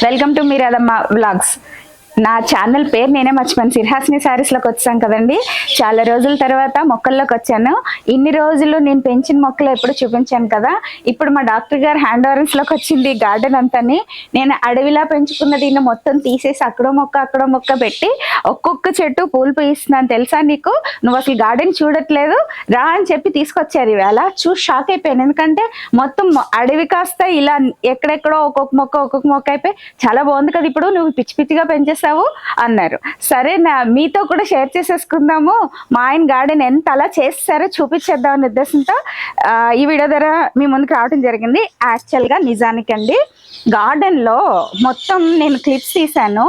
Welcome to మీరాదమ్మ vlogs. నా channel పేరు నేనే మర్చిపోయాను. సిర్హాసిని శారీస్లోకి వచ్చాం కదండి. చాలా రోజుల తర్వాత మొక్కల్లోకి వచ్చాను. ఇన్ని రోజులు నేను పెంచిన మొక్కలు ఎప్పుడు చూపించాను కదా. ఇప్పుడు మా డాక్టర్ గారు హ్యాండ్ ఓవర్స్లోకి వచ్చింది గార్డెన్ అంతాని. నేను అడవిలా పెంచుకున్న దీన్ని మొత్తం తీసేసి అక్కడో మొక్క పెట్టి ఒక్కొక్క చెట్టు పూలు పూయిస్తున్నాను. తెలుసా నీకు? నువ్వు అసలు గార్డెన్ చూడట్లేదు రా అని చెప్పి తీసుకొచ్చారు. ఇవాళ చూసి షాక్ అయిపోయాను. ఎందుకంటే మొత్తం అడవి కాస్త ఇలా ఎక్కడెక్కడో ఒక్కొక్క మొక్క అయిపోయి చాలా బాగుంది కదా. ఇప్పుడు నువ్వు పిచ్చి పిచ్చిగా పెంచేస్తావు అన్నారు. సరే మీతో కూడా షేర్ చేసేసుకుందాము. మా ఆయన గార్డెన్ ఎంత అలా చేస్తారో చూపించేద్దాం అనే ఉద్దేశంతో ఈ వీడియో ద్వారా మీ ముందుకు రావడం జరిగింది. యాక్చువల్గా నిజానికండి గార్డెన్ లో మొత్తం నేను క్లిప్స్ తీసాను.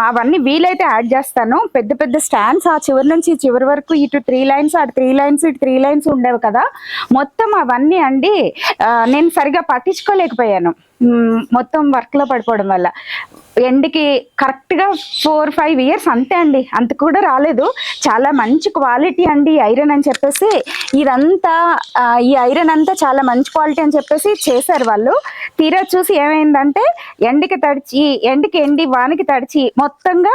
అవన్నీ వీలైతే యాడ్ చేస్తాను. పెద్ద పెద్ద స్టాండ్స్ ఆ చివరి నుంచి చివరి వరకు ఇటు 3 లైన్స్ అటు 3 లైన్స్ ఇటు 3 లైన్స్ ఉండేవి కదా. మొత్తం అవన్నీ అండి నేను సరిగా పట్టించుకోలేకపోయాను. మొత్తం వర్క్ లో పడిపోవడం వల్ల ఎండ్కి కరెక్ట్గా 4-5 ఇయర్స్ అంతే అండి. అంత కూడా రాలేదు. చాలా మంచి క్వాలిటీ అండి ఐరన్ అని చెప్పేసి ఇదంతా ఈ ఐరన్ అంతా చాలా మంచి క్వాలిటీ అని చెప్పేసి చేశారు వాళ్ళు. తీరా చూసి ఏమైందంటే ఎండకి తడిచి ఎండి వానికి తడిచి మొత్తంగా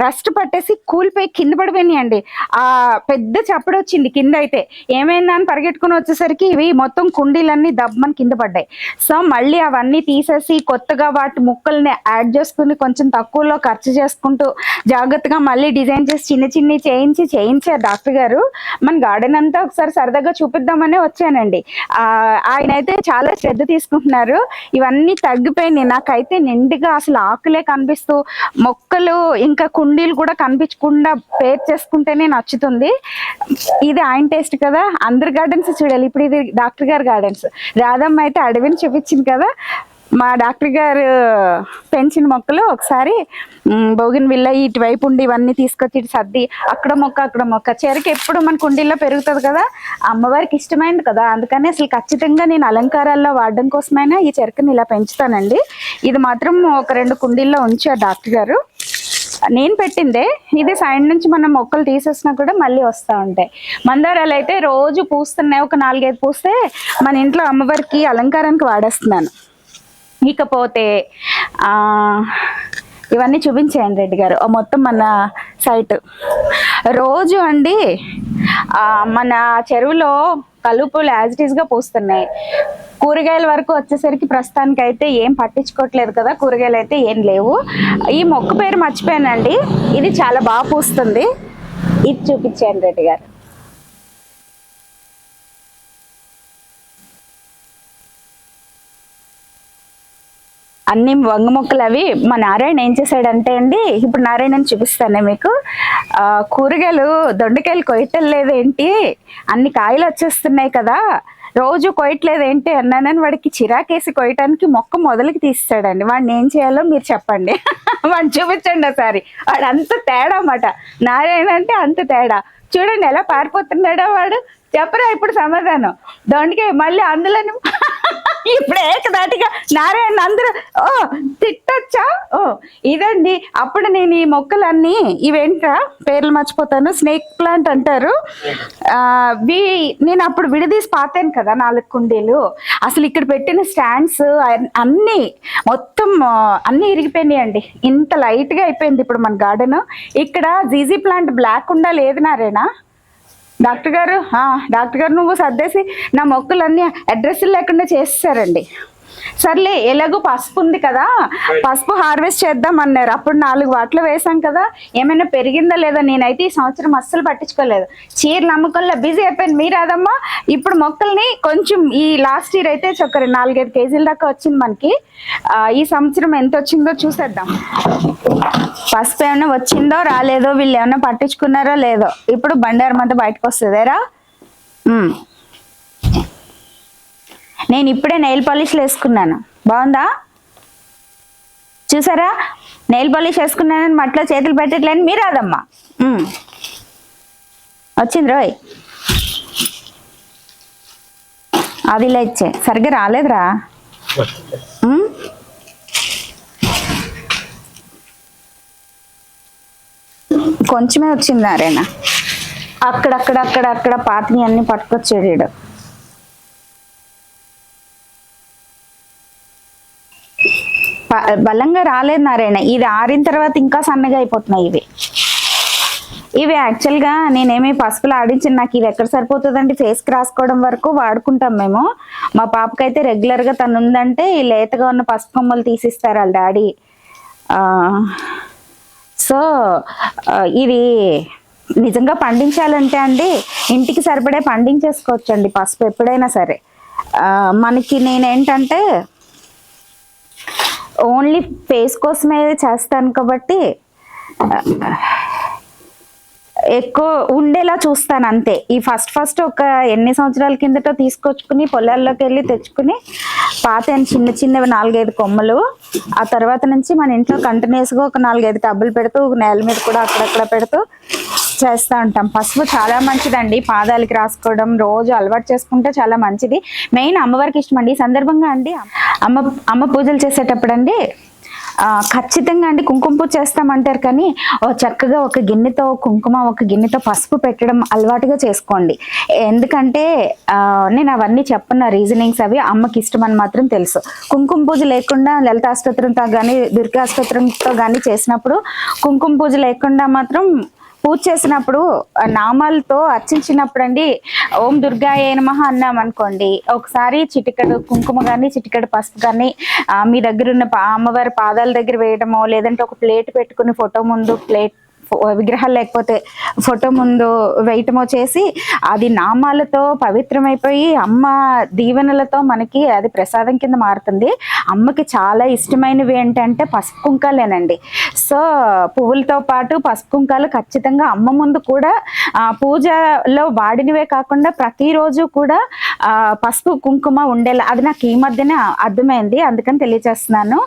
రస్ట్ పట్టేసి కూలిపోయి కింద పడిపోయినాయండి. పెద్ద చప్పుడు వచ్చింది కింద. అయితే ఏమైందని పరిగెట్టుకుని వచ్చేసరికి ఇవి మొత్తం కుండీలన్నీ దబ్బని కింద పడ్డాయి. సో మళ్ళీ అవన్నీ తీసేసి కొత్తగా వాటి ముక్కల్ని యాడ్ చేసుకుని కొంచెం తక్కువలో ఖర్చు చేసుకుంటూ జాగ్రత్తగా మళ్ళీ డిజైన్ చేసి చిన్న చేయించారు డాక్టర్ గారు. మన గార్డెన్ అంతా ఒకసారి సరదాగా చూపిద్దామనే వచ్చానండి. ఆయన అయితే చాలా శ్రద్ధ తీసుకుంటున్నారు. ఇవన్నీ తగ్గిపోయినాయి. నాకైతే నిండుగా అసలు ఆకులే కనిపిస్తూ మొక్కలు ఇంకా కుండీలు కూడా కనిపించకుండా పేర్ చేసుకుంటేనే నచ్చుతుంది. ఇది ఆయన టేస్ట్ కదా. అందరి గార్డెన్స్ చూడాలి. ఇప్పుడు ఇది డాక్టర్ గారు గార్డెన్స్. రాధమ్మ అయితే అడవిని చూపించింది కదా. మా డాక్టర్ గారు పెంచిన మొక్కలు ఒకసారి బోగిన్ విల్ల ఇటువైపు ఉండి ఇవన్నీ తీసుకొచ్చి ఇటు సర్ది అక్కడ మొక్క చెరకు ఎప్పుడు మన కుండీల్లో పెరుగుతుంది కదా. అమ్మవారికి ఇష్టమైంది కదా. అందుకని అసలు ఖచ్చితంగా నేను అలంకారాల్లో వాడడం కోసమైనా ఈ చెరుకుని ఇలా పెంచుతానండి. ఇది మాత్రం ఒక 2 కుండీల్లో ఉంచారు డాక్టర్ గారు. నేను పెట్టిందే. ఇది సైడ్ నుంచి మనం మొక్కలు తీసేసినా కూడా మళ్ళీ వస్తూ ఉంటాయి. మందారాలు అయితే రోజు పూస్తున్నాయి. ఒక 4-5 పూస్తే మన ఇంట్లో అమ్మవారికి అలంకారానికి వాడేస్తున్నాను. ఇకపోతే ఇవన్నీ చూపించేయండి రెడ్డి గారు. మొత్తం మన సైట్ రోజు అండి మన చెరువులో కలుపులు యాజ్ ఇట్ ఈస్గా పూస్తున్నాయి. కూరగాయల వరకు వచ్చేసరికి ప్రస్తుతానికి అయితే ఏం పట్టించుకోవట్లేదు కదా. కూరగాయలు అయితే ఏం లేవు. ఈ మొక్క పేరు మర్చిపోయానండి. ఇది చాలా బాగా పూస్తుంది. ఇది చూపించేయండి రెడ్డి గారు. అన్ని వంగ మొక్కలు. అవి మా నారాయణ ఏం చేశాడంటే అండి, ఇప్పుడు నారాయణని చూపిస్తానే మీకు. కూరగాయలు దొండకాయలు కొయ్యటం లేదేంటి, అన్ని కాయలు వచ్చేస్తున్నాయి కదా, రోజు కొయ్యట్లేదు ఏంటి అన్నానని వాడికి చిరాకేసి కొయ్యటానికి మొక్క మొదలుకి తీస్తాడండి. వాడిని ఏం చేయాలో మీరు చెప్పండి. వాడిని చూపించండి ఒకసారి. వాడు అంత తేడా అన్నమాట. నారాయణ అంటే అంత తేడా. చూడండి ఎలా పారిపోతున్నాడో వాడు. చెప్పరా ఇప్పుడు సమాధానం. దొండకాయ మళ్ళీ అందులో ఇప్పుడు ఏకదాటిగా నారాయణ అందరూ తిట్టొచ్చా. ఇదండి. అప్పుడు నేను ఈ మొక్కలన్నీ ఇవేంట్రా పేర్లు మర్చిపోతాను, స్నేక్ ప్లాంట్ అంటారు. నేను అప్పుడు విడదీసి పాతాను కదా 4 కుండీలు. అసలు ఇక్కడ పెట్టిన స్టాండ్స్ అన్నీ మొత్తం అన్నీ ఇరిగిపోయినాయండి. ఇంత లైట్గా అయిపోయింది ఇప్పుడు మన గార్డెన్. ఇక్కడ జీజీ ప్లాంట్ బ్లాక్ ఉండా లేదు నారేనా డాక్టర్ గారు నువ్వు సర్దేసి నా మొక్కలన్నీ అడ్రస్ లేకుండా చేసేసారండి. సర్లే ఎలాగో పసుపు ఉంది కదా, పసుపు హార్వెస్ట్ చేద్దాం అన్నారు. అప్పుడు 4 వాటిలో వేసాం కదా. ఏమైనా పెరిగిందా లేదా? నేనైతే ఈ సంవత్సరం అస్సలు పట్టించుకోలేదు. చీరలు అమ్మకంలో బిజీ అయిపోయింది. మీరాదమ్మా ఇప్పుడు మొక్కల్ని కొంచెం ఈ లాస్ట్ ఇయర్ అయితే ఒక 4-5 కేజీల దాకా వచ్చింది మనకి. ఈ సంవత్సరం ఎంత వచ్చిందో చూసేద్దాం. పసుపు ఏమైనా వచ్చిందో రాలేదో, వీళ్ళు ఏమైనా పట్టించుకున్నారో లేదో. ఇప్పుడు బండారం అంతా బయటకు వస్తుందేరా. నేను ఇప్పుడే నెయిల్ పాలిష్లు వేసుకున్నాను. బాగుందా? చూసారా? నెయిల్ పాలిష్ వేసుకున్నానని మట్లో చేతులు పెట్టట్లేని మీరు రాదమ్మా. వచ్చింది రోయ్. అది ఇలా ఇచ్చే సరిగ్గా రాలేదురా. కొంచెమే వచ్చింది నారేనా. అక్కడక్కడ పాతిని అన్ని పట్టుకొచ్చేడు. బలంగా రాలేదు నారాయణ. ఇది ఆరిన తర్వాత ఇంకా సన్నగా అయిపోతున్నాయి ఇవి యాక్చువల్గా నేనేమి పసుపులు ఆడించిన, నాకు ఇది ఎక్కడ సరిపోతుందండి, ఫేస్కి రాసుకోవడం వరకు వాడుకుంటాం మేము. మా పాపకైతే రెగ్యులర్గా తను ఉందంటే ఈ లేతగా ఉన్న పసుపు కొమ్మలు తీసిస్తారు వాళ్ళ డాడీ. సో ఇది నిజంగా పండించాలంటే అండి ఇంటికి సరిపడే పండించేసుకోవచ్చండి పసుపు ఎప్పుడైనా సరే. మనకి నేనేంటంటే ఓన్లీ ఫేస్ కోసమే చేస్తాను కాబట్టి ఎక్కువ ఉండేలా చూస్తాను అంతే. ఈ ఫస్ట్ ఒక ఎన్ని సంవత్సరాల కిందటో తీసుకొచ్చుకుని పొలాల్లోకి వెళ్ళి తెచ్చుకుని పాత చిన్నవి 4-5 కొమ్మలు, ఆ తర్వాత నుంచి మన ఇంట్లో కంటిన్యూస్గా ఒక 4-5 టబ్బులు పెడుతూ నేల మీద కూడా అక్కడక్కడ పెడుతూ చేస్తూ ఉంటాం. పసుపు చాలా మంచిదండి, పాదాలకి రాసుకోవడం రోజు అలవాటు చేసుకుంటే చాలా మంచిది. మెయిన్ అమ్మవారికి ఇష్టం అండి. ఈ సందర్భంగా అండి అమ్మ పూజలు చేసేటప్పుడు అండి ఖచ్చితంగా అండి కుంకుమ పూజ చేస్తామంటారు, కానీ చక్కగా ఒక గిన్నెతో కుంకుమ, ఒక గిన్నెతో పసుపు పెట్టడం అలవాటుగా చేసుకోండి. ఎందుకంటే నేను అవన్నీ చెప్పిన రీజనింగ్స్ అవి అమ్మకి ఇష్టం అని మాత్రం తెలుసు. కుంకుమ పూజ లేకుండా లలితాష్టోత్తరంతో కానీ దుర్గాష్టోత్తరంతో కానీ చేసినప్పుడు, కుంకుమ పూజ లేకుండా మాత్రం పూజ చేసినప్పుడు నామాలతో అర్చించినప్పుడు అండి ఓం దుర్గాయ నమః అన్నాం అనుకోండి, ఒకసారి చిటికెడు కుంకుమ కానీ చిటికెడు పసుపు కానీ మీ దగ్గర ఉన్న అమ్మవారి పాదాల దగ్గర వేయడమో, లేదంటే ఒక ప్లేట్ పెట్టుకుని ఫోటో ముందు విగ్రహాలు లేకపోతే ఫోటో ముందు వేయటమో చేసి అది నామాలతో పవిత్రమైపోయి అమ్మ దీవెనలతో మనకి అది ప్రసాదం కింద మారుతుంది. అమ్మకి చాలా ఇష్టమైనవి ఏంటంటే పసుపు కుంకాలేనండి. సో పువ్వులతో పాటు పసుపు కుంకాలు ఖచ్చితంగా అమ్మ ముందు కూడా పూజలో వాడినవే కాకుండా ప్రతిరోజు కూడా పసుపు కుంకుమ ఉండేలా, అది నాకు ఈ మధ్యనే అర్థమైంది, అందుకని తెలియజేస్తున్నాను.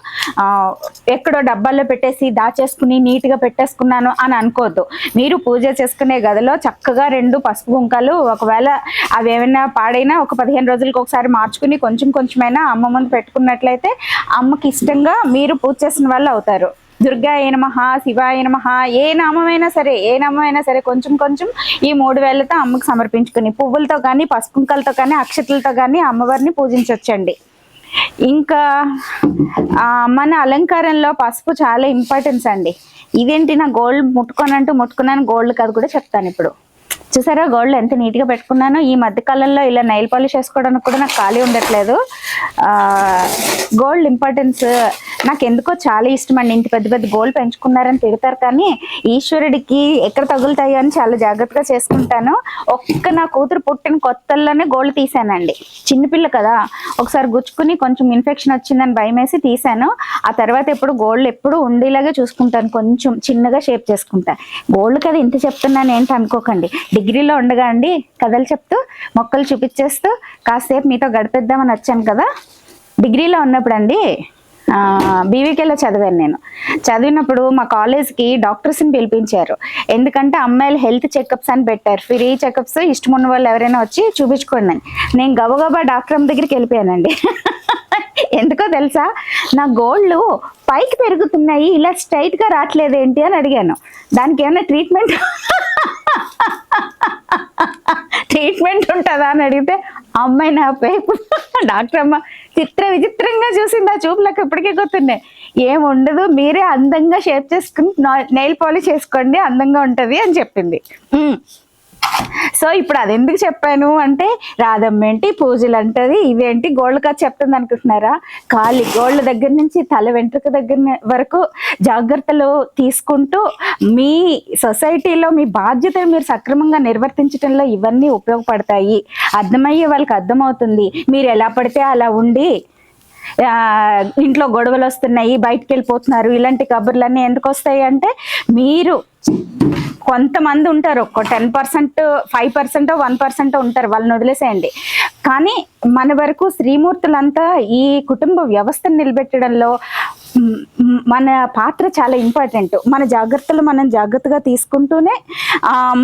ఎక్కడో డబ్బాల్లో పెట్టేసి దాచేసుకుని నీట్గా పెట్టేసుకున్నాను అని అనుకోవద్దు. మీరు పూజ చేసుకునే గదిలో చక్కగా 2 పసుపు కుంకాలు, ఒకవేళ అవి ఏమైనా పాడైనా ఒక 15 రోజులకు ఒకసారి మార్చుకుని కొంచెం కొంచెమైనా అమ్మ ముందు పెట్టుకున్నట్లయితే అమ్మకి ఇష్టంగా మీరు పూజ చేసిన వాళ్ళు అవుతారు. దుర్గాయ నమః, శివాయ నమః, ఏ నామమైనా సరే కొంచెం కొంచెం ఈ 3 వేళ్లతో అమ్మకు సమర్పించుకుని పువ్వులతో కానీ పసుపు కుంకాలతో కానీ అక్షతలతో కానీ అమ్మవారిని పూజించవచ్చండి. ఇంకా మన అలంకారంలో పసుపు చాలా ఇంపార్టెన్స్ అండి. ఇదేంటి నా గోల్డ్ ముట్టుకున్నాను, గోల్డ్ కాదు కూడా చెప్తాను. ఇప్పుడు చూసారా గోల్డ్ ఎంత నీట్గా పెట్టుకున్నానో. ఈ మధ్య కాలంలో ఇలా నైల్ పాలిష్ వేసుకోవడానికి కూడా నాకు ఖాళీ ఉండట్లేదు. గోల్డ్ ఇంపార్టెన్స్ నాకు ఎందుకో చాలా ఇష్టం అండి. ఇంత పెద్ద పెద్ద గోల్డ్ పెంచుకున్నారని తిడతారు, కానీ ఈశ్వరుడికి ఎక్కడ తగులుతాయో అని చాలా జాగ్రత్తగా చేసుకుంటాను. నా కూతురు పుట్టిన కొత్తల్లోనే గోల్డ్ తీసానండి. చిన్నపిల్ల కదా, ఒకసారి గుచ్చుకుని కొంచెం ఇన్ఫెక్షన్ వచ్చిందని భయం వేసి తీసాను. ఆ తర్వాత గోల్డ్ ఎప్పుడు ఉండేలాగా చూసుకుంటాను, కొంచెం చిన్నగా షేప్ చేసుకుంటాను. గోల్డ్ కదా ఇంత చెప్తున్నాను ఏంటి అనుకోకండి. డిగ్రీలో ఉండగా అండి కథలు చెప్తూ మొక్కలు చూపించేస్తూ కాసేపు మీతో గడిపేద్దామని వచ్చాను కదా. డిగ్రీలో ఉన్నప్పుడు అండి బీవీకేలో చదివాను. నేను చదివినప్పుడు మా కాలేజ్కి డాక్టర్స్ని పిలిపించారు. ఎందుకంటే అమ్మాయిలు హెల్త్ చెకప్స్ అని పెట్టారు, ఫ్రీ చెకప్స్, ఇష్టం ఉన్న వాళ్ళు ఎవరైనా వచ్చి చూపించుకోండి అని. నేను గబగబా డాక్టర్ అమ్మ దగ్గరికి వెళ్ళిపోయానండి. ఎందుకో తెలుసా, నా గోళ్ళు పైకి పెరుగుతున్నాయి, ఇలా స్ట్రైట్గా రావట్లేదు ఏంటి అని అడిగాను. దానికి ఏమైనా ట్రీట్మెంట్ ఉంటుందా అని అడిగితే అమ్మాయి నా వైపు డాక్టర్ అమ్మ విచిత్రంగా చూసింది. ఆ చూపులకు ఇప్పటికే గుర్తున్నాయి. ఏముండదు, మీరే అందంగా షేప్ చేసుకుని నెయిల్ పాలిష్ చేసుకోండి, అందంగా ఉంటుంది అని చెప్పింది. సో ఇప్పుడు అది ఎందుకు చెప్పాను అంటే, రాధమ్మ ఏంటి పూజలు అంటది, ఇవేంటి గోల్డ్ కాదు చెప్తుంది అనుకుంటున్నారా? కాలి గోల్డ్ దగ్గర నుంచి తల వెంట్రుక దగ్గర వరకు జాగ్రత్తలు తీసుకుంటూ మీ సొసైటీలో మీ బాధ్యతలు మీరు సక్రమంగా నిర్వర్తించడంలో ఇవన్నీ ఉపయోగపడతాయి. అర్థమయ్యే వాళ్ళకి అర్థమవుతుంది. మీరు ఎలా పడితే అలా ఉండి ఇంట్లో గొడవలు వస్తున్నాయి, బయటికి వెళ్ళిపోతున్నారు, ఇలాంటి కబుర్లన్నీ ఎందుకు వస్తాయి అంటే, మీరు కొంతమంది ఉంటారు, ఒక 10%, 5%, 1% ఉంటారు, వాళ్ళని వదిలేసేయండి. కానీ మన వరకు శ్రీమూర్తులంతా ఈ కుటుంబ వ్యవస్థను నిలబెట్టడంలో మన పాత్ర చాలా ఇంపార్టెంట్. మన జాగ్రత్తలు మనం జాగ్రత్తగా తీసుకుంటూనే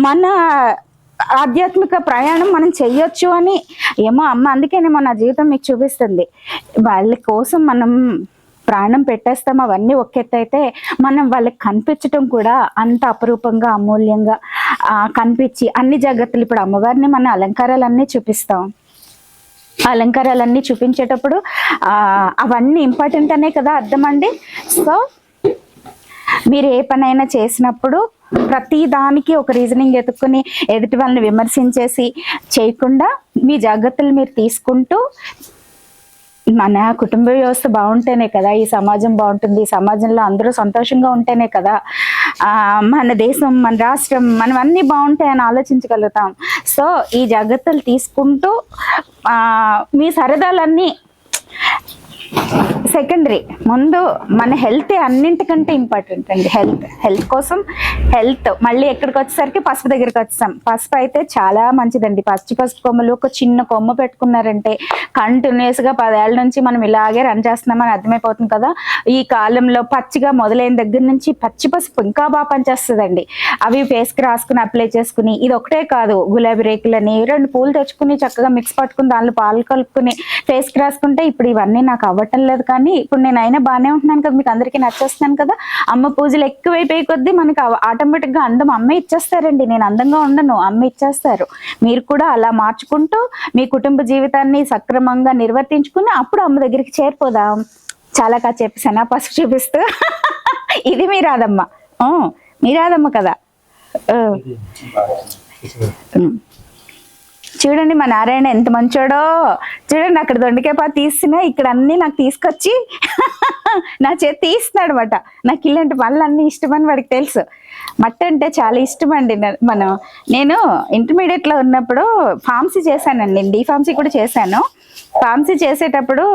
మన ఆధ్యాత్మిక ప్రయాణం మనం చెయ్యొచ్చు అని ఏమో అమ్మ అందుకేనేమో నా జీవితం మీకు చూపిస్తుంది. వాళ్ళ కోసం మనం ప్రాణం పెట్టేస్తాం, అవన్నీ ఒక ఎత్తు అయితే మనం వాళ్ళకి కనిపించటం కూడా అంత అపురూపంగా అమూల్యంగా కనిపించి అన్ని జాగ్రత్తలు. ఇప్పుడు అమ్మవారిని మన అలంకారాలన్నీ చూపిస్తాం. అలంకారాలన్నీ చూపించేటప్పుడు అవన్నీ ఇంపార్టెంట్ అనే కదా అర్థం అండి. సో మీరు ఏ పనైనా చేసినప్పుడు ప్రతి దానికి ఒక రీజనింగ్ ఎత్తుక్కుని ఎదుటి వాళ్ళని విమర్శించేసి చేయకుండా మీ జాగ్రత్తలు మీరు తీసుకుంటూ మన కుటుంబ వ్యవస్థ బాగుంటేనే కదా ఈ సమాజం బాగుంటుంది. ఈ సమాజంలో అందరూ సంతోషంగా ఉంటేనే కదా మన దేశం, మన రాష్ట్రం, మనం అన్నీ బాగుంటాయని ఆలోచించగలుగుతాం. సో ఈ జాగ్రత్తలు తీసుకుంటూ మీ సరదాలన్నీ సెకండరీ, ముందు మన హెల్త్ అన్నింటికంటే ఇంపార్టెంట్ అండి. హెల్త్ కోసం మళ్ళీ ఎక్కడికి వచ్చేసరికి పసుపు దగ్గరికి వచ్చాం. పసుపు అయితే చాలా మంచిదండి. పసుపు కొమ్మలు ఒక చిన్న కొమ్మ పెట్టుకున్నారంటే కంటిన్యూస్గా 10 ఏళ్ళ నుంచి మనం ఇలాగే రన్ చేస్తున్నామని అర్థమైపోతుంది కదా. ఈ కాలంలో పచ్చిగా మొదలైన దగ్గర నుంచి పచ్చి పసుపు ఇంకా బాగా పనిచేస్తుందండి. అవి ఫేస్కి రాసుకుని అప్లై చేసుకుని, ఇది ఒకటే కాదు, గులాబీ రేకులని 2 పూలు తెచ్చుకుని చక్కగా మిక్స్ పట్టుకుని దానిలో పాలు కలుపుకుని ఫేస్కి రాసుకుంటే ఇప్పుడు ఇవన్నీ నాకు అవ్వటం లేదు. కానీ ఇప్పుడు నేను అయినా బాగానే ఉంటున్నాను కదా, మీకు అందరికీ నచ్చేస్తున్నాను కదా. అమ్మ పూజలు ఎక్కువైపోయే కొద్దీ మనకి ఆటోమేటిక్ గా అందం అమ్మే ఇచ్చేస్తారండి. నేను అందంగా ఉండను, అమ్మ ఇచ్చేస్తారు. మీరు కూడా అలా మార్చుకుంటూ మీ కుటుంబ జీవితాన్ని సక్రమంగా నిర్వర్తించుకుని అప్పుడు అమ్మ దగ్గరికి చేరిపోదాం. చాలా చెప్పేసాను పసుపు చూపిస్తూ. ఇది మీ రాదమ్మ, మీ రాదమ్మ కదా. చూడండి మా నారాయణ ఎంత మంచోడో. చూడండి అక్కడ దొండకాయ పాత తీసినా ఇక్కడ అన్ని నాకు తీసుకొచ్చి నా చేతి తీస్తున్నాడు అనమాట. నాకు ఇలాంటి పనులు అన్నీ ఇష్టమని వాడికి తెలుసు. మట్టి అంటే చాలా ఇష్టం అండి. నేను ఇంటర్మీడియట్లో ఉన్నప్పుడు ఫార్మసీ చేశానండి, D.Pharmacy కూడా చేశాను. ఫార్మసీ చేసేటప్పుడు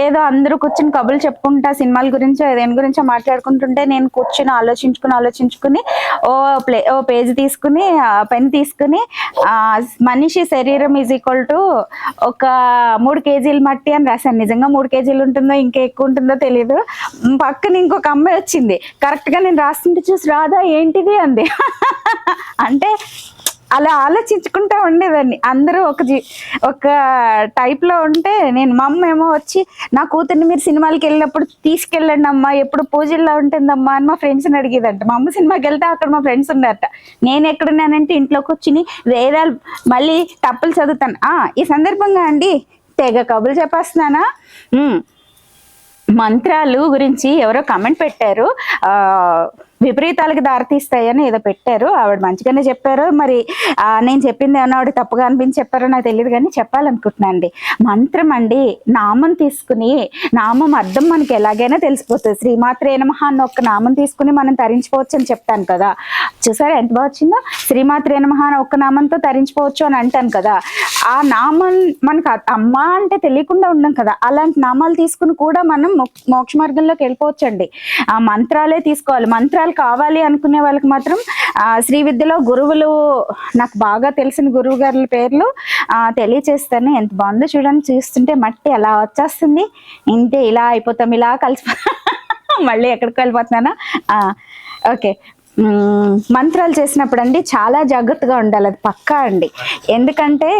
ఏదో అందరూ కూర్చుని కబుర్లు చెప్పుకుంటా సినిమాల గురించో దేని గురించో మాట్లాడుకుంటుంటే నేను కూర్చుని ఆలోచించుకుని ఓ పేజ్ తీసుకుని పెన్ తీసుకుని మనిషి శరీరం ఈజ్ ఈక్వల్ టు ఒక 3 కేజీల మట్టి అని రాశాను. నిజంగా 3 కేజీలు ఉంటుందో ఇంకా ఎక్కువ ఉంటుందో తెలియదు. పక్కన ఇంకొక అమ్మాయి వచ్చింది, కరెక్ట్గా నేను రాస్తుంటే చూసి రాదా ఏంటిది అంది. అంటే అలా ఆలోచించుకుంటా ఉండేదాన్ని. అందరూ ఒక టైప్లో ఉంటే నేను మా అమ్మ ఏమో వచ్చి నా కూతుర్ని మీరు సినిమాలకి వెళ్ళినప్పుడు తీసుకెళ్ళండి అమ్మా, ఎప్పుడు పూజల్లో ఉంటుందమ్మా అని మా ఫ్రెండ్స్ని అడిగేదంట. మా అమ్మ సినిమాకి వెళ్తే అక్కడ మా ఫ్రెండ్స్ ఉన్నారట. నేను ఎక్కడున్నానంటే ఇంట్లోకి వచ్చి వేదాలు మళ్ళీ తప్పులు చదువుతాను. ఈ సందర్భంగా అండి తెగ కబుర్లు చెప్పేస్తున్నానా. మంత్రాలు గురించి ఎవరో కమెంట్ పెట్టారు, విపరీతాలకు దారితీస్తాయని ఏదో పెట్టారు. ఆవిడ మంచిగానే చెప్పారు. మరి నేను చెప్పింది ఏమన్నా ఆవిడ తప్పుగా అనిపించి చెప్పారో నాకు తెలియదు, కానీ చెప్పాలనుకుంటున్నాను అండి. మంత్రం అండి, నామం తీసుకుని, నామం అర్థం మనకి ఎలాగైనా తెలిసిపోతుంది. శ్రీమాత్రే నమః అన్న ఒక్క నామం తీసుకుని మనం తరించుకోవచ్చు అని చెప్తాను కదా. చూసారా ఎంత బాగా వచ్చిందో. శ్రీమాత్రే నమః అన్న ఒక్క నామంతో తరించుకోవచ్చు అని అంటాను కదా. ఆ నామం మనకు అమ్మ అంటే తెలియకుండా ఉండం కదా. అలాంటి నామాలు తీసుకుని కూడా మనం మోక్ష మార్గంలోకి వెళ్ళిపోవచ్చండి. ఆ మంత్రాలే తీసుకోవాలి. మంత్రాలు కావాలి అనుకునే వాళ్ళకి మాత్రం శ్రీ విద్యలో గురువులు, నాకు బాగా తెలిసిన గురువు గారుల పేర్లు తెలియచేస్తాను. ఎంత బాగుందో చూడండి. చూస్తుంటే మట్టి ఎలా వచ్చేస్తుంది. ఇంతే ఇలా అయిపోతాం, ఇలా కలిసిపో మళ్ళీ ఎక్కడికి వెళ్ళిపోతున్నానా. ఓకే, మంత్రాలు చేసినప్పుడు అండి చాలా జాగ్రత్తగా ఉండాలి, అది పక్కా అండి. ఎందుకంటే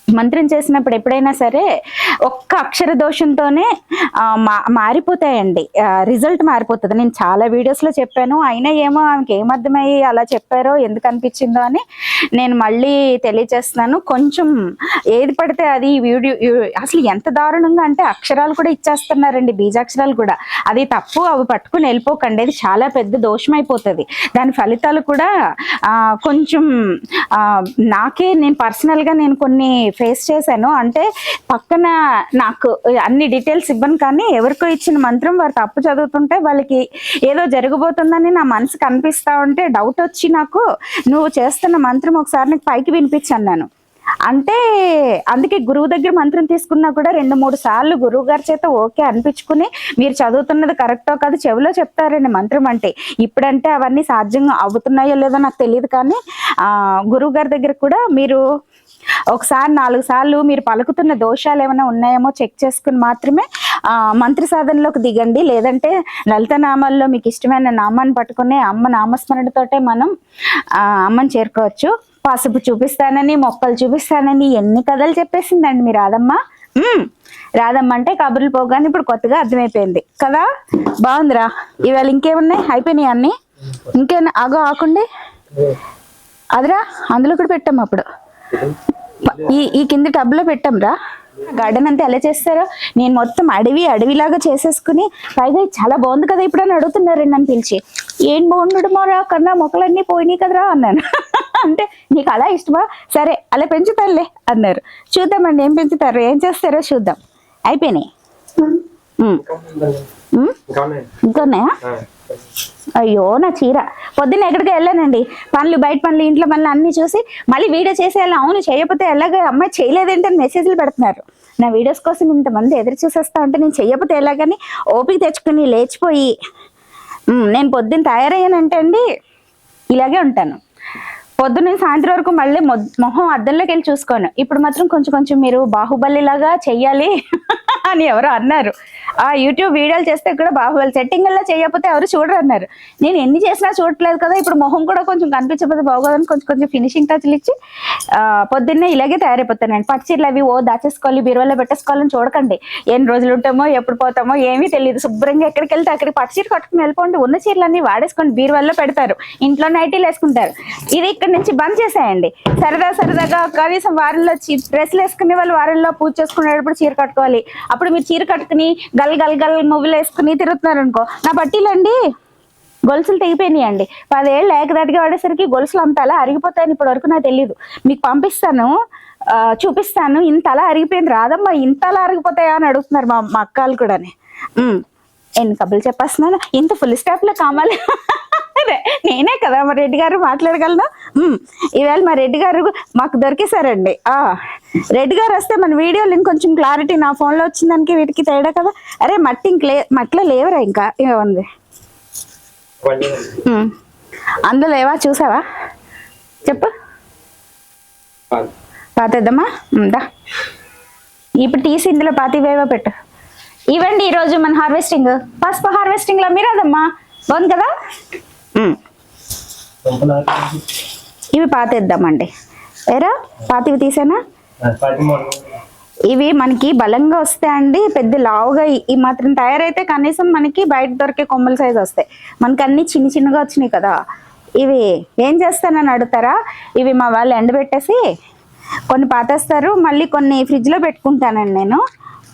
మంత్రం చేసినప్పుడు ఎప్పుడైనా సరే ఒక్క అక్షర దోషంతోనే మారిపోతాయండి, రిజల్ట్ మారిపోతుంది. నేను చాలా వీడియోస్లో చెప్పాను, అయినా ఏమో ఆమెకి ఏమర్థమయ్యి అలా చెప్పారో ఎందుకు అనిపించిందో అని నేను మళ్ళీ తెలియచేస్తున్నాను. కొంచెం ఏది పడితే అది వీడియో అసలు ఎంత దారుణంగా అంటే అక్షరాలు కూడా ఇచ్చేస్తున్నారండి, బీజాక్షరాలు కూడా. అది తప్పు, అవి పట్టుకుని వెళ్ళిపోకండి, అది చాలా పెద్ద దోషం అయిపోతుంది. దాని ఫలితాలు కూడా కొంచెం నేను పర్సనల్గా నేను కొన్ని ఫేస్ చేశాను. అంటే పక్కన నాకు అన్ని డీటెయిల్స్ ఇవ్వను, కానీ ఎవరికో ఇచ్చిన మంత్రం వారు తప్పు చదువుతుంటే వాళ్ళకి ఏదో జరగబోతుందని నా మనసుకు అనిపిస్తా ఉంటే డౌట్ వచ్చి నాకు నువ్వు చేస్తున్న మంత్రం ఒకసారి నీకు పైకి వినిపించన్నాను. అంటే అందుకే గురువు దగ్గర మంత్రం తీసుకున్నా కూడా 2-3 సార్లు గురువు గారి చేత ఓకే అనిపించుకుని మీరు చదువుతున్నది కరెక్టో కాదు చెవిలో చెప్తారండి మంత్రం. అంటే ఇప్పుడంటే అవన్నీ సాధ్యంగా అవుతున్నాయో లేదో నాకు తెలియదు, కానీ గురువు గారి దగ్గర కూడా మీరు ఒకసారి 4 సార్లు మీరు పలుకుతున్న దోషాలు ఏమైనా ఉన్నాయేమో చెక్ చేసుకుని మాత్రమే మంత్ర సాధనలోకి దిగండి. లేదంటే లలిత నామాల్లో మీకు ఇష్టమైన నామాన్ని పట్టుకునే అమ్మ నామస్మరణతోటే మనం అమ్మని చేరుకోవచ్చు. పసుపు చూపిస్తానని, మొక్కలు చూపిస్తానని ఎన్ని కథలు చెప్పేసిందండి మీ రాధమ్మ. రాధమ్మ అంటే కబుర్లు పోగానే ఇప్పుడు కొత్తగా అర్థమైపోయింది కదా. బాగుందిరా. ఇవాళ ఇంకేమున్నాయి, అయిపోయినాయి అన్ని. ఇంకేనా ఆగో ఆకుండి అదిరా, అందులో కూడా పెట్టాము అప్పుడు. ఈ కింద టబ్లో పెట్టాంరా. గార్డెన్ అంతా ఎలా చేస్తారో నేను మొత్తం అడవిలాగా చేసేసుకుని, పైగా చాలా బాగుంది కదా ఇప్పుడు అని అడుగుతున్నారు నన్ను పిలిచి. ఏం బాగుండడు మారా కన్నా మొక్కలన్నీ పోయినాయి కదరా అన్నాను. అంటే నీకు అలా ఇష్టమా, సరే అలా పెంచుతానులే అన్నారు. చూద్దామండి ఏం పెంచుతారు ఏం చేస్తారో చూద్దాం. అయిపోయినాయి ఇంకొన్నాయా? అయ్యో నా చీర. పొద్దున్న ఎక్కడికి వెళ్ళానండి, పనులు బయట పనులు ఇంట్లో పనులు అన్ని చూసి మళ్ళీ వీడియో చేసేయాలి. అవును చేయకపోతే ఎలాగ అమ్మాయి చేయలేదేంటని మెసేజ్లు పెడుతున్నారు. నా వీడియోస్ కోసం ఇంతమంది ఎదురు చూసేస్తా ఉంటే నేను చెయ్యకపోతే ఎలాగని ఓపిక తెచ్చుకుని లేచిపోయి నేను పొద్దున్న తయారయ్యానంటే అండి ఇలాగే ఉంటాను. పొద్దున్న సాయంత్రం వరకు మళ్ళీ మొహం అద్దంలోకి వెళ్ళి చూసుకోను. ఇప్పుడు మాత్రం కొంచెం మీరు బాహుబలి లాగా చెయ్యాలి అని ఎవరో అన్నారు. ఆ యూట్యూబ్ వీడియోలు చేస్తే కూడా బాహుబలి సెట్టింగ్లో చేయకపోతే ఎవరు చూడరు అన్నారు. నేను ఎన్ని చేసినా చూడట్లేదు కదా, ఇప్పుడు మొహం కూడా కొంచెం కనిపించకపోతే బాగోదని కొంచెం ఫినిషింగ్ టచ్లు ఇచ్చి పొద్దున్నే ఇలాగే తయారైపోతానండి. పచ్చిర్లు అవి దాచేసుకోవాలి బీరువాలో పెట్టేసుకోవాలని చూడకండి. ఎన్ని రోజులు ఉంటామో ఎప్పుడు పోతామో ఏమీ తెలియదు. శుభ్రంగా ఎక్కడికి వెళ్తే అక్కడికి పచ్చిచీర కట్టుకుని వెళ్ళిపోండి. ఉన్న చీరలన్నీ వాడేసుకోండి, బీరువాలో పెడతారు, ఇంట్లో నైటీలు వేసుకుంటారు. ఇది ఇక్కడ నుంచి బంద్ చేసేయండి. సరదాగా కనీసం వారంలో డ్రెస్సులు వేసుకునే వాళ్ళు వారంలో పూజ చేసుకునేటప్పుడు చీర కట్టుకోవాలి. అప్పుడు మీరు చీర కట్టుకుని గల్ మువ్వులు వేసుకుని తిరుగుతున్నారు అనుకో. నా పట్టీలండి గొలుసులు తెగిపోయినాయండి. 10 ఏళ్ళు ఏకదాటిగా వాడేసరికి గొలుసులు అంత అలా అరిగిపోతాయని ఇప్పటి వరకు నాకు తెలియదు. మీకు పంపిస్తాను, చూపిస్తాను. ఇంత అలా అరిగిపోయింది రాదమ్మా, ఇంత అలా అరిగిపోతాయా అని అడుగుతున్నారు మా అక్కలు కూడా. ఎన్ని కబుర్లు చెప్పేస్తున్నాను, ఇంత ఫుల్ స్టాప్లో కామాలి. నేనే కదా మా రెడ్డి గారు మాట్లాడగలను. ఈవేళ మా రెడ్డి గారు మాకు దొరికేశారండి. రెడ్డి గారు వస్తే మన వీడియోలు ఇంకొంచెం క్లారిటీ నా ఫోన్లో వచ్చిందానికి వీటికి తేడా కదా. అరే మట్లో లేవరా ఇంకా ఏముంది అందులో ఏవా చూసావా చెప్పు. పాతేద్దామా ఉందా? ఇప్పుడు తీసి ఇందులో పాతివేవో పెట్టు. ఇవ్వండి ఈరోజు మన హార్వెస్టింగ్, పసుపు హార్వెస్టింగ్ లో మీరదమ్మా బాగుంది కదా. ఇవి పాతేద్దామండి. ఏరా పాతివి తీసేనా? ఇవి మనకి బలంగా వస్తాయండి. పెద్ద లావుగా ఈ మాత్రం తయారైతే కనీసం మనకి బయట దొరికే కొమ్మల సైజు వస్తాయి. మనకి అన్ని చిన్నగా వచ్చినాయి కదా. ఇవి ఏం చేస్తానని అడుగుతారా? ఇవి మా వాళ్ళు ఎండబెట్టేసి కొన్ని పాతేస్తారు, మళ్ళీ కొన్ని ఫ్రిడ్జ్లో పెట్టుకుంటానండి. నేను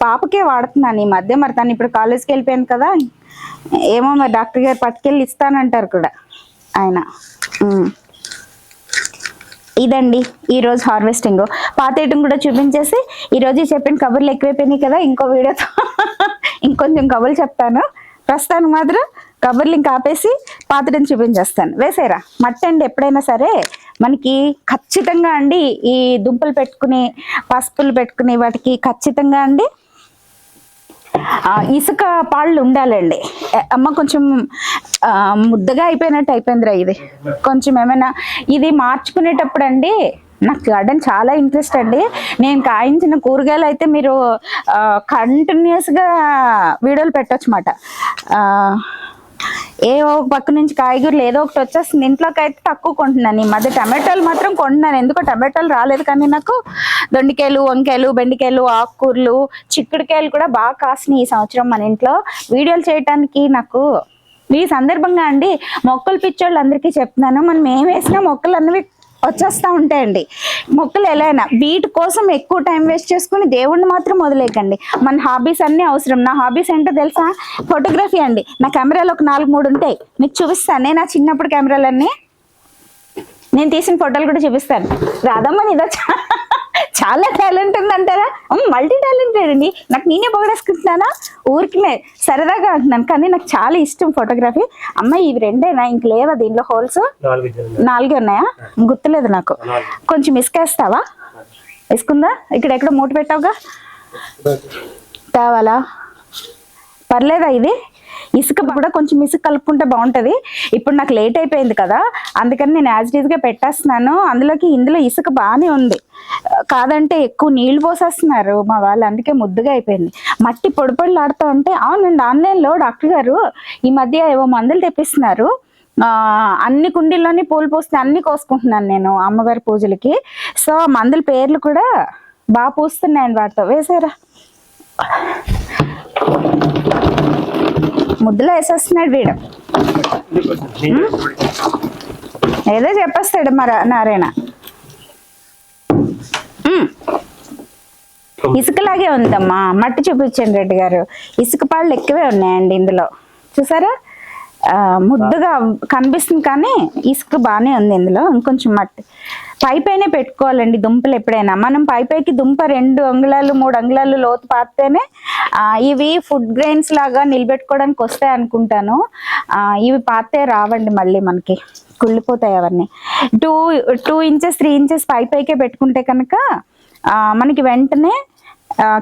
పాపకే వాడుతున్నాను ఈ మధ్య. మరి తను ఇప్పుడు కాలేజ్కి వెళ్ళిపోయాను కదా, ఏమో మరి డాక్టర్ గారు పట్టుకెళ్ళి ఇస్తానంటారు కూడా ఆయన. ఇదండి ఈరోజు హార్వెస్టింగ్. పాతేయటం కూడా చూపించేసి ఈరోజు చెప్పిన కబుర్లు ఎక్కువైపోయినాయి కదా, ఇంకో వీడియోతో ఇంకొంచెం కబుర్లు చెప్తాను. ప్రస్తుతానికి మాత్రం కబుర్లు ఇంకా ఆపేసి పాతటం చూపించేస్తాను. వేసేరా మట్టి అండి ఎప్పుడైనా సరే మనకి ఖచ్చితంగా అండి ఈ దుంపలు పెట్టుకుని పసుపులు పెట్టుకుని వాటికి ఖచ్చితంగా అండి ఇసుక పాళ్ళు ఉండాలండి. అమ్మ కొంచెం ముద్దగా అయిపోయిందిరా ఇది. కొంచెం ఏమైనా ఇది మార్చుకునేటప్పుడు అండి నాకు గార్డెన్ చాలా ఇంట్రెస్ట్ అండి. నేను కాయించిన కూరగాయలు అయితే మీరు కంటిన్యూస్గా వీడియోలు పెట్టొచ్చు అన్నమాట. ఒక పక్క నుంచి కాయగూరలు ఏదో ఒకటి వచ్చేస్తుంది. ఇంట్లోకి అయితే తక్కువ కొంటున్నాను ఈ మధ్య. టమాటాలు మాత్రం కొంటున్నాను, ఎందుకో టమాటాలు రాలేదు. కానీ నాకు దొండకాయలు, వంకాయలు, బెండకాయలు, ఆకుకూరలు, చిక్కుడుకాయలు కూడా బాగా కాసినాయి ఈ సంవత్సరం మన ఇంట్లో. వీడియోలు చేయడానికి నాకు ఈ సందర్భంగా అండి మొక్కలు పిచ్చోళ్ళు అందరికీ చెప్తున్నాను, మనం ఏం వేసినా మొక్కలు అన్నవి వచ్చేస్తూ ఉంటాయండి. మొక్కలు ఎలా అయినా వీటి కోసం ఎక్కువ టైం వేస్ట్ చేసుకుని దేవుణ్ణి మాత్రం వదిలేకండి. మన హాబీస్ అన్నీ అవసరం. నా హాబీస్ ఏంటో తెలుసా? ఫోటోగ్రఫీ అండి. నా కెమెరాలు ఒక 4-3 ఉంటాయి, మీకు చూపిస్తాను. నేను నా చిన్నప్పుడు కెమెరాలన్నీ నేను తీసిన ఫోటోలు కూడా చూపిస్తాను. రాదమ్మ నీదో చాలా టాలెంట్ ఉందంటారా? మల్టీ టాలెంటెడ్ అండి. నాకు నేనే పొగడేసుకుంటున్నానా? ఊరికినే సరదాగా అంటున్నాను, కానీ నాకు చాలా ఇష్టం ఫోటోగ్రఫీ. అమ్మాయి ఇవి 2 ఇంక లేవా దీనిలో హోల్స్? 4 ఉన్నాయా? గుర్తులేదు నాకు. కొంచెం ఇసుకేస్తావా? వేసుకుందా? ఇక్కడ ఎక్కడ మూట పెట్టావుగా, తేవాలా? పర్లేదా? ఇది ఇసుక కూడా కొంచెం ఇసుక కలుపుకుంటే బాగుంటుంది. ఇప్పుడు నాకు లేట్ అయిపోయింది కదా, అందుకని నేను యాజ్ ఇట్ ఈజ్గా పెట్టేస్తున్నాను. ఇందులో ఇసుక బాగానే ఉంది, కాదంటే ఎక్కువ నీళ్లు పోసేస్తున్నారు మా వాళ్ళు, అందుకే ముద్దుగా అయిపోయింది. మట్టి పొడి ఆడుతూ ఉంటే. అవునండి, ఆన్లైన్లో డాక్టర్ గారు ఈ మధ్య ఏవో మందులు తెప్పిస్తున్నారు. అన్ని కుండీల్లోని పూలు పూస్తే అన్ని కోసుకుంటున్నాను నేను అమ్మవారి పూజలకి. సో మందుల పేర్లు కూడా బాగా పూస్తున్నాయండి వాటితో. వేసారా? ముద్దులో వేసేస్తున్నాడు వీడు, ఏదో చెప్పేస్తాడు మరి నారాయణ. ఇసుకలాగే ఉందమ్మా. మట్టి చూపించండి రెడ్డి గారు. ఇసుక పాళ్ళు ఎక్కువే ఉన్నాయండి ఇందులో. చూసారా, ముద్దుగా కనిపిస్తుంది కానీ ఇసుక బాగానే ఉంది ఇందులో. ఇంకొంచెం మట్టి పైపైనే పెట్టుకోవాలండి దుంపలు ఎప్పుడైనా. మనం పైకి దుంప 2 అంగుళాలు 3 అంగుళాలు లోతు పాతేనే ఇవి ఫుడ్ గ్రెయిన్స్ లాగా నిలబెట్టుకోవడానికి వస్తాయి అనుకుంటాను. ఇవి పాతే రావండి, మళ్ళీ మనకి కుళ్ళిపోతాయి అవన్నీ. 2 ఇంచెస్ 3 ఇంచెస్ పైకే పెట్టుకుంటే కనుక మనకి వెంటనే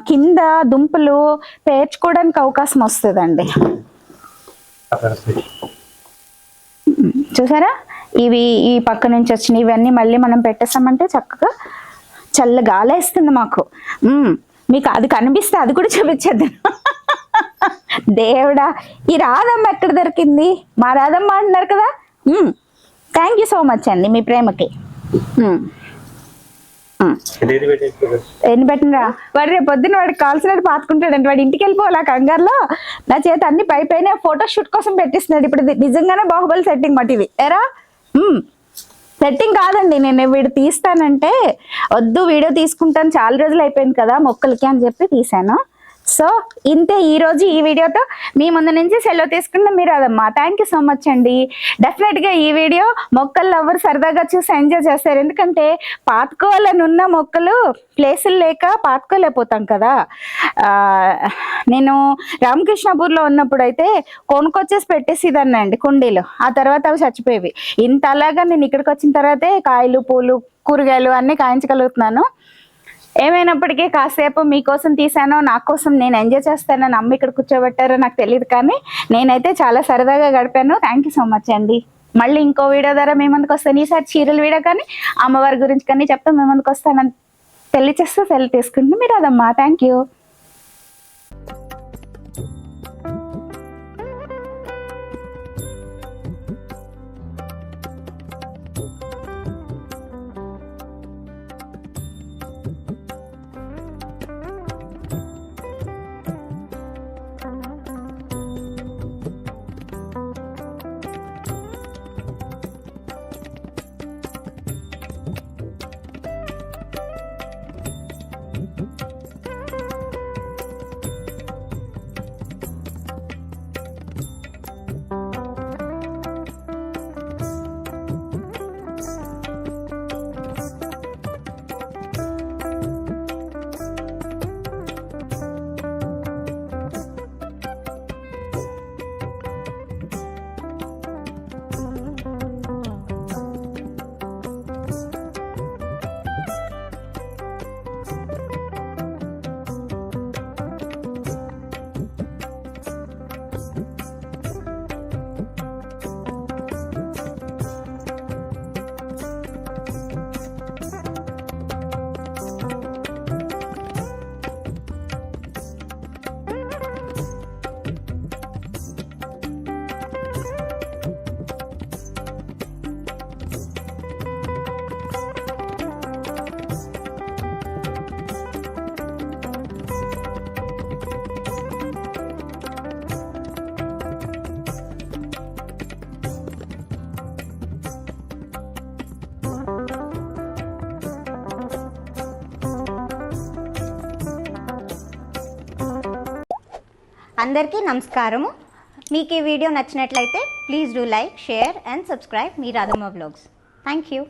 కింద దుంపలు పేర్చుకోవడానికి అవకాశం వస్తుందండి. చూసారా, ఇవి ఈ పక్క నుంచి వచ్చినాయి. ఇవన్నీ మళ్ళీ మనం పెట్టేసామంటే చక్కగా చల్ల గాలేస్తుంది మాకు. మీకు అది కనిపిస్తే అది కూడా చూపించేద్దాం. దేవుడా, ఈ రాధమ్మ ఎక్కడ దొరికింది? మా రాధమ్మ అంటున్నారు కదా. థ్యాంక్ యూ సో మచ్ అండి మీ ప్రేమకి. ఎన్ని పెట్టినరా? వాడు రేపు పొద్దున్న వాడికి కావాల్సినట్టు పాతుకుంటాడంటే వాడు ఇంటికి వెళ్ళిపోవాలా కంగారులో నా చేత అన్ని పైన ఫోటో షూట్ కోసం పెట్టిస్తున్నాడు. ఇప్పుడు నిజంగానే బాహుబలి సెట్టింగ్ మట్టి ఇది ఎరా. సెట్టింగ్ కాదండి, నేను వీడు తీస్తానంటే వద్దు వీడియో తీసుకుంటాను చాలా రోజులు అయిపోయింది కదా మొక్కలకి అని చెప్పి తీసాను. సో ఇంతే ఈ రోజు ఈ వీడియోతో మీ ముందు నుంచి సెలవు తీసుకున్న మీరు అదమ్మా. థ్యాంక్ యూ సో మచ్ అండి. డెఫినెట్గా ఈ వీడియో మొక్కలు ఎవరు సరదాగా చూసి ఎంజాయ్ చేస్తారు. ఎందుకంటే పాతుకోవాలని ఉన్న మొక్కలు ప్లేసులు లేక పాతుకోలేకపోతాం కదా. నేను రామకృష్ణపూర్లో ఉన్నప్పుడు అయితే కొనుక్కొచ్చేసి పెట్టేసిదాన్ని అండి కుండీలు. ఆ తర్వాత అవి చచ్చిపోయేవి. ఇంత అలాగా నేను ఇక్కడికి వచ్చిన తర్వాతే కాయలు పూలు కూరగాయలు అన్నీ కాయించగలుగుతున్నాను. ఏమైనప్పటికీ కాసేపు మీకోసం తీసానో నా కోసం నేను ఎంజాయ్ చేస్తానని అమ్మ ఇక్కడ కూర్చోబెట్టారో నాకు తెలియదు, కానీ నేనైతే చాలా సరదాగా గడిపాను. థ్యాంక్ యూ సో మచ్ అండి. మళ్ళీ ఇంకో వీడియో ద్వారా మీ ముందుకు వస్తాను. ఈసారి చీరల వీడియో కానీ అమ్మవారి గురించి కానీ చెప్తా మీ ముందుకు వస్తానని తెలియచేస్తూ సెలవు తీసుకుంటున్నాను. మీరు అదమ్మా. Thank you. అందరికీ నమస్కారము. మీకు ఈ వీడియో నచ్చినట్లయితే please do like, share and subscribe me Radhamma vlogs. Thank you.